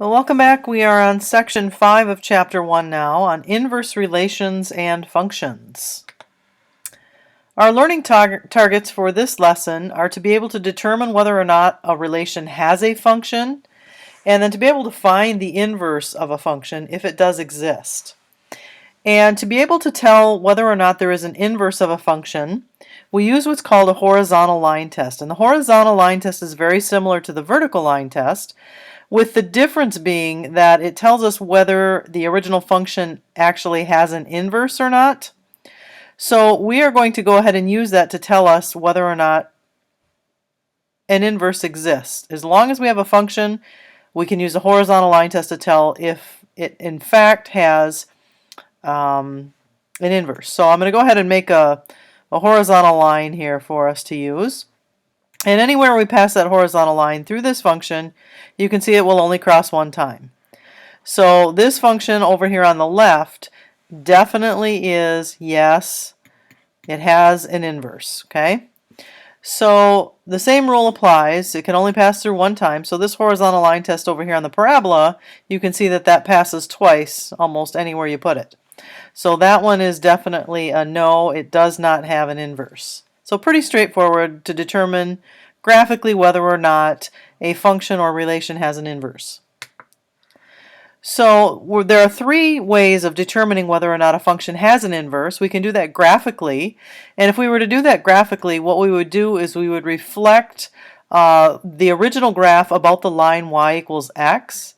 Well, welcome back. We are on section 5 of chapter 1 now on inverse relations and functions. Our learning targets for this lesson are to be able to determine whether or not a relation has a function, and then to be able to find the inverse of a function if it does exist. And to be able to tell whether or not there is an inverse of a function, we use what's called a horizontal line test. And the horizontal line test is very similar to the vertical line test, with the difference being that it tells us whether the original function actually has an inverse or not. So we are going to go ahead and use that to tell us whether or not an inverse exists. As long as we have a function, we can use a horizontal line test to tell if it in fact has an inverse. So I'm going to go ahead and make a horizontal line here for us to use. And anywhere we pass that horizontal line through this function, you can see it will only cross one time. So this function over here on the left definitely is, yes, it has an inverse, okay? So the same rule applies. It can only pass through one time. So this horizontal line test over here on the parabola, you can see that that passes twice almost anywhere you put it. So that one is definitely a no, it does not have an inverse. So pretty straightforward to determine graphically whether or not a function or relation has an inverse. So there are three ways of determining whether or not a function has an inverse. We can do that graphically, and if we were to do that graphically, what we would do is we would reflect the original graph about the line y equals x,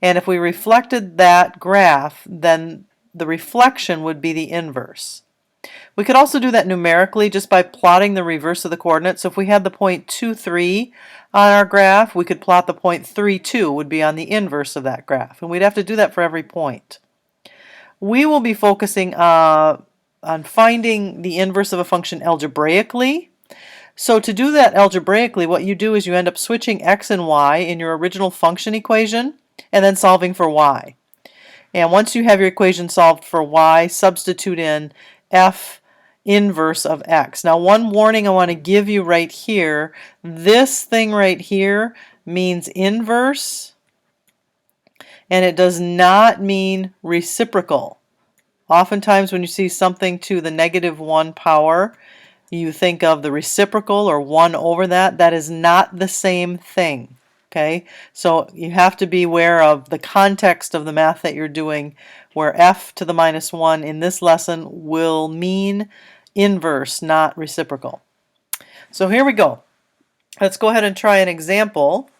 and if we reflected that graph, then the reflection would be the inverse. We could also do that numerically just by plotting the reverse of the coordinates. So if we had the point 2, 3 on our graph, we could plot the point 3, 2 would be on the inverse of that graph. And we'd have to do that for every point. We will be focusing on finding the inverse of a function algebraically. So to do that algebraically, what you do is you end up switching x and y in your original function equation and then solving for y. And once you have your equation solved for y, substitute in f inverse of x. Now, one warning I want to give you right here, this thing right here means inverse, and it does not mean reciprocal. Oftentimes when you see something to the -1 power, you think of the reciprocal or 1 over that. That is not the same thing. Okay, so you have to be aware of the context of the math that you're doing, where f to the -1 in this lesson will mean inverse, not reciprocal. So here we go. Let's go ahead and try an example.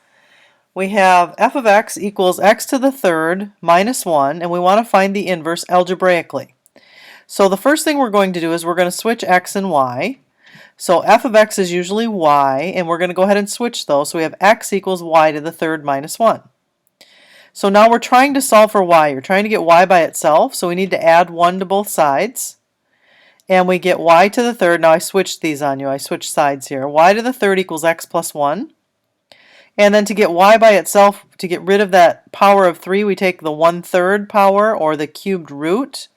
We have f of x equals x to the third minus 1, and we want to find the inverse algebraically. So the first thing we're going to do is we're going to switch x and y. So f of x is usually y, and we're going to go ahead and switch those. So we have x equals y to the third minus 1. So now we're trying to solve for y. You're trying to get y by itself, so we need to add 1 to both sides. And we get y to the third. Now I switched these on you. I switched sides here. Y to the third equals x plus 1. And then to get y by itself, to get rid of that power of 3, we take the 1/3 power, or the cubed root.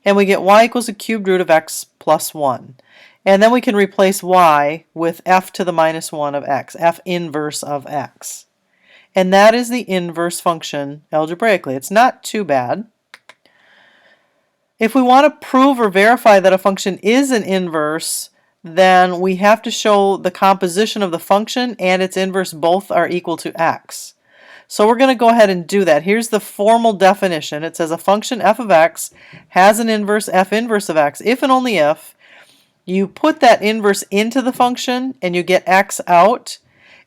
And we get y equals the cubed root of x plus 1. And then we can replace y with f to the -1 of x, f inverse of x. And that is the inverse function algebraically. It's not too bad. If we want to prove or verify that a function is an inverse, then we have to show the composition of the function and its inverse both are equal to x. So we're going to go ahead and do that. Here's the formal definition. It says a function f of x has an inverse f inverse of x if and only if you put that inverse into the function and you get x out,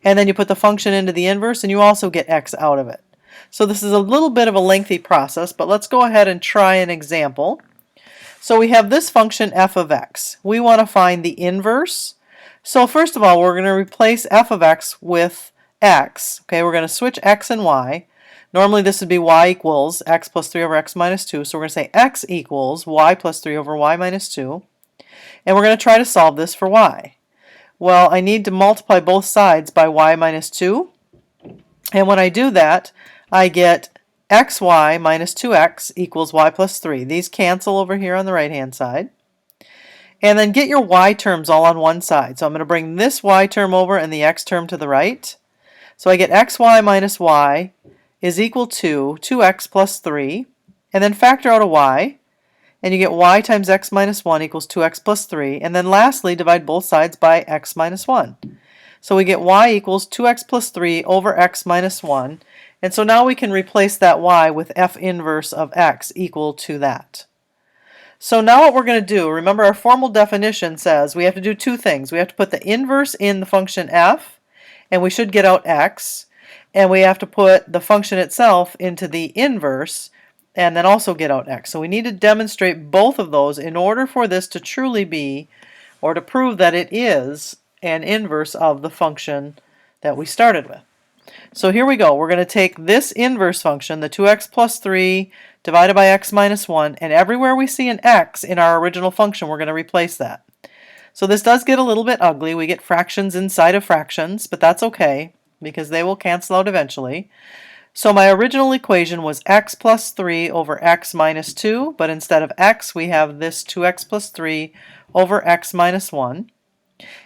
and then you put the function into the inverse and you also get x out of it. So this is a little bit of a lengthy process, but let's go ahead and try an example. So we have this function f of x. We want to find the inverse. So first of all, we're going to replace f of x with x. Okay, we're going to switch x and y. Normally this would be y equals x plus 3 over x minus 2. So we're going to say x equals y plus 3 over y minus 2. And we're going to try to solve this for y. Well, I need to multiply both sides by y minus 2. And when I do that, I get xy minus 2x equals y plus 3. These cancel over here on the right-hand side. And then get your y terms all on one side. So I'm going to bring this y term over and the x term to the right. So I get xy minus y is equal to 2x plus 3, and then factor out a y, and you get y times x minus 1 equals 2x plus 3, and then lastly divide both sides by x minus 1. So we get y equals 2x plus 3 over x minus 1, and so now we can replace that y with f inverse of x equal to that. So now what we're going to do, remember our formal definition says we have to do two things. We have to put the inverse in the function f, and we should get out x, and we have to put the function itself into the inverse, and then also get out x. So we need to demonstrate both of those in order for this to truly be, or to prove that it is, an inverse of the function that we started with. So here we go. We're going to take this inverse function, the 2x plus 3 divided by x minus 1, and everywhere we see an x in our original function, we're going to replace that. So this does get a little bit ugly. We get fractions inside of fractions, but that's okay because they will cancel out eventually. So my original equation was x plus 3 over x minus 2, but instead of x, we have this 2x plus 3 over x minus 1.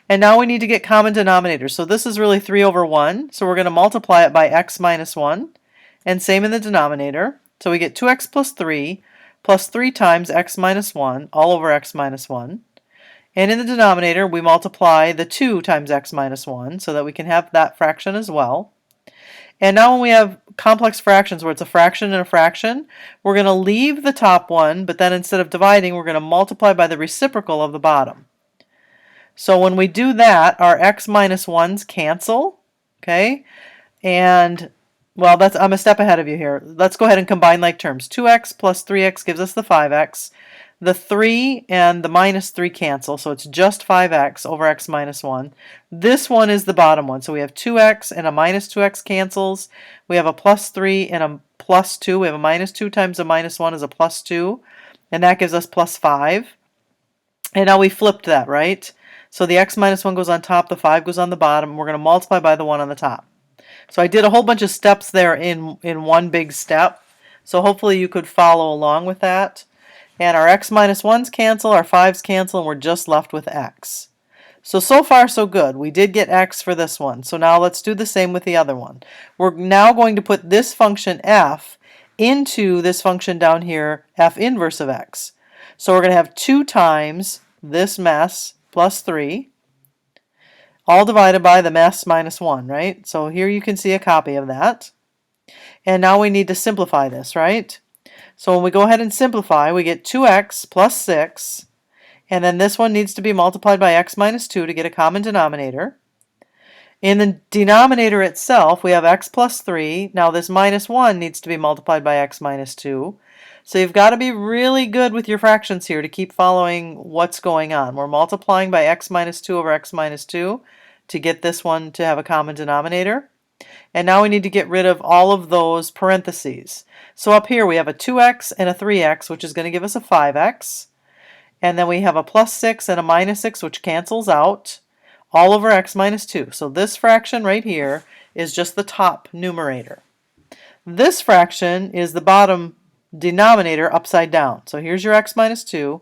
And now we need to get common denominators. So this is really 3 over 1, so we're going to multiply it by x minus 1, and same in the denominator. So we get 2x plus 3 times x minus 1 all over x minus 1. And in the denominator, we multiply the 2 times x minus 1 so that we can have that fraction as well. And now when we have complex fractions where it's a fraction and a fraction, we're going to leave the top one, but then instead of dividing, we're going to multiply by the reciprocal of the bottom. So when we do that, our x minus 1's cancel, okay? And, well, I'm a step ahead of you here. Let's go ahead and combine like terms. 2x plus 3x gives us the 5x. The 3 and the minus 3 cancel, so it's just 5x over x minus 1. This one is the bottom one, so we have 2x and a minus 2x cancels. We have a plus 3 and a plus 2. We have a minus 2 times a minus 1 is a plus 2, and that gives us plus 5. And now we flipped that, right? So the x minus 1 goes on top, the 5 goes on the bottom, and we're going to multiply by the 1 on the top. So I did a whole bunch of steps there in one big step, so hopefully you could follow along with that. And our x minus 1's cancel, our 5's cancel, and we're just left with x. So far so good. We did get x for this one. So now let's do the same with the other one. We're now going to put this function f into this function down here, f inverse of x. So we're going to have 2 times this mess plus 3, all divided by the mess minus 1, right? So here you can see a copy of that. And now we need to simplify this, right? So when we go ahead and simplify, we get 2x plus 6, and then this one needs to be multiplied by x minus 2 to get a common denominator. In the denominator itself, we have x plus 3. Now this minus 1 needs to be multiplied by x minus 2. So you've got to be really good with your fractions here to keep following what's going on. We're multiplying by x minus 2 over x minus 2 to get this one to have a common denominator. And now we need to get rid of all of those parentheses. So up here we have a 2x and a 3x, which is going to give us a 5x. And then we have a plus 6 and a minus 6, which cancels out, all over x minus 2. So this fraction right here is just the top numerator. This fraction is the bottom denominator upside down. So here's your x minus 2.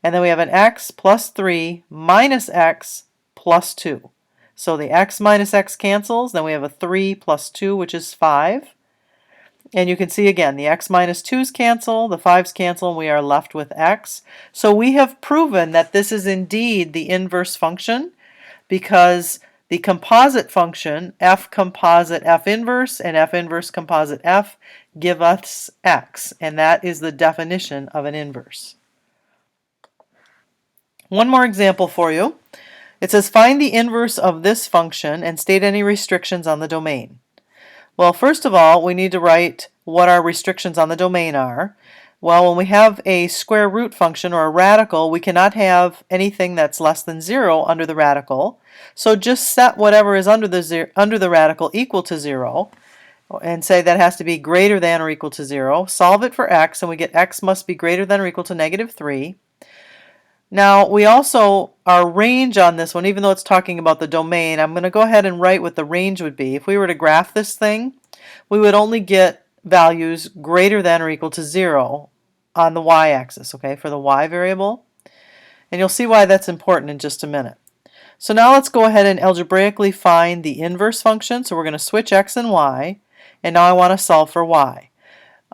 And then we have an x plus 3 minus x plus 2. So the x minus x cancels, then we have a 3 plus 2, which is 5. And you can see again, the x minus 2's cancel, the 5's cancel, and we are left with x. So we have proven that this is indeed the inverse function because the composite function, f composite f inverse and f inverse composite f, give us x. And that is the definition of an inverse. One more example for you. It says find the inverse of this function and state any restrictions on the domain. Well, first of all, we need to write what our restrictions on the domain are. Well, when we have a square root function or a radical, we cannot have anything that's less than 0 under the radical. So just set whatever is under the radical equal to 0 and say that has to be greater than or equal to 0. Solve it for x, and we get x must be greater than or equal to negative 3. Now, we also, our range on this one, even though it's talking about the domain, I'm going to go ahead and write what the range would be. If we were to graph this thing, we would only get values greater than or equal to 0 on the y-axis, okay, for the y variable. And you'll see why that's important in just a minute. So now let's go ahead and algebraically find the inverse function. So we're going to switch x and y. and now I want to solve for y.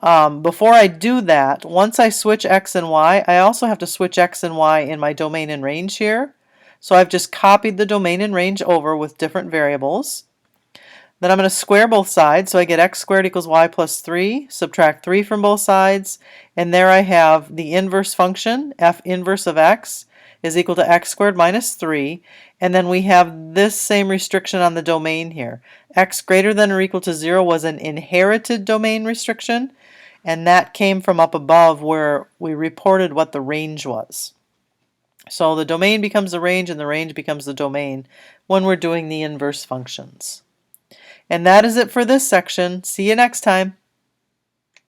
Before I do that, once I switch x and y, I also have to switch x and y in my domain and range here. So I've just copied the domain and range over with different variables. Then I'm going to square both sides, so I get x squared equals y plus 3, subtract 3 from both sides, and there I have the inverse function, f inverse of x, is equal to x squared minus 3, and then we have this same restriction on the domain here. X greater than or equal to 0 was an inherited domain restriction, and that came from up above where we reported what the range was. So the domain becomes the range and the range becomes the domain when we're doing the inverse functions. And that is it for this section. See you next time.